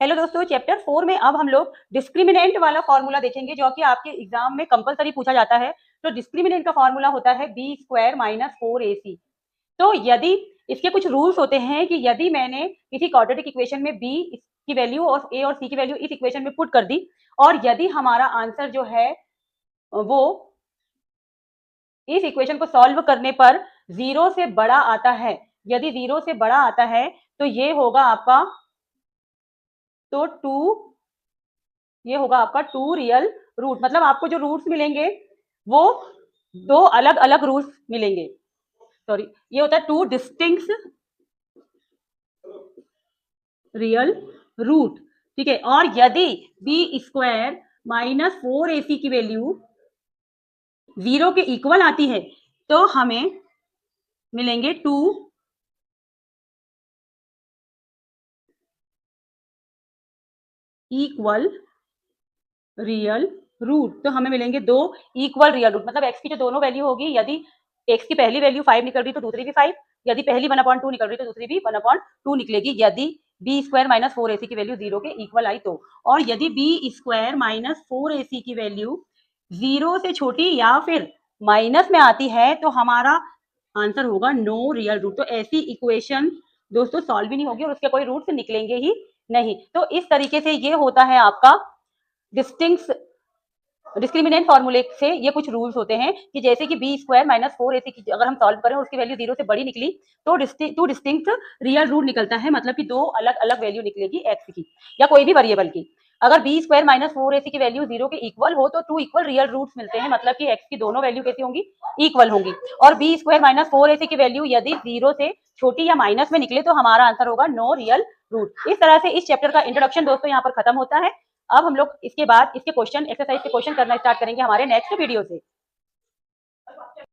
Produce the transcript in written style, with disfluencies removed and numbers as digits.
Hello दोस्तों, chapter 4 में अब हम लोग डिस्क्रिमिनेंट वाला फॉर्मूला देखेंगे जो कि आपके एग्जाम में कंपलसरी पूछा जाता है। तो डिस्क्रिमिनेंट का फॉर्मूला होता है बी स्क्वायर माइनस 4ac। तो यदि इसके कुछ रूल्स होते हैं कि यदि मैंने किसी क्वाड्रेटिक इक्वेशन में बी की वैल्यू और ए और सी की वैल्यू इस इक्वेशन में पुट कर दी और यदि हमारा आंसर जो है वो इस इक्वेशन को सॉल्व करने पर 0 से बड़ा आता है, यदि 0 से बड़ा आता है तो ये होगा आपका ये होगा आपका 2 रियल रूट। मतलब आपको जो रूट्स मिलेंगे वो दो अलग अलग रूट्स मिलेंगे। सॉरी, ये होता है 2 डिस्टिंक्ट रियल रूट। ठीक है, और यदि बी स्क्वायर माइनस 4ac की वैल्यू 0 के इक्वल आती है तो हमें मिलेंगे 2 इक्वल रियल रूट। तो हमें मिलेंगे 2 इक्वल रियल रूट। मतलब x की जो दोनों वैल्यू होगी, यदि x की पहली वैल्यू 5 निकल रही तो दूसरी भी 5, यदि पहली 1/2 निकल रही तो दूसरी भी 1/2 निकलेगी, यदि बी स्क्वायर माइनस 4ac की वैल्यू 0 के इक्वल आई तो। और यदि बी स्क्वायर माइनस 4ac की वैल्यू 0 से छोटी या फिर माइनस में आती है तो हमारा आंसर होगा नो रियल रूट। तो ऐसी इक्वेशन दोस्तों सॉल्व भी नहीं होगी और उसके कोई रूट्स निकलेंगे ही नहीं। तो इस तरीके से ये होता है आपका डिस्टिंक्ट डिस्क्रिमिनेंट फॉर्मूले से। ये कुछ रूल्स होते हैं कि जैसे कि बी स्क्वायर माइनस 4ac की अगर हम सॉल्व करें और उसकी वैल्यू 0 से बड़ी निकली तो टू डिस्टिंक्ट रियल रूट निकलता है। मतलब कि दो अलग अलग वैल्यू निकलेगी x की या कोई भी वेरिएबल की। अगर बी स्क्वायर माइनस 4ac की वैल्यू 0 के इक्वल हो तो 2 इक्वल रियल रूट्स मिलते हैं। मतलब कि x की दोनों वैल्यू कैसी होंगी, इक्वल होंगी। और बी स्क्वायर माइनस 4ac की वैल्यू यदि 0 से छोटी या माइनस में निकले तो हमारा आंसर होगा नो रियल रूट। इस तरह से इस चैप्टर का इंट्रोडक्शन दोस्तों यहाँ पर खत्म होता है। अब हम लोग इसके बाद इसके क्वेश्चन एक्सरसाइज के क्वेश्चन करना स्टार्ट करेंगे हमारे नेक्स्ट वीडियो से।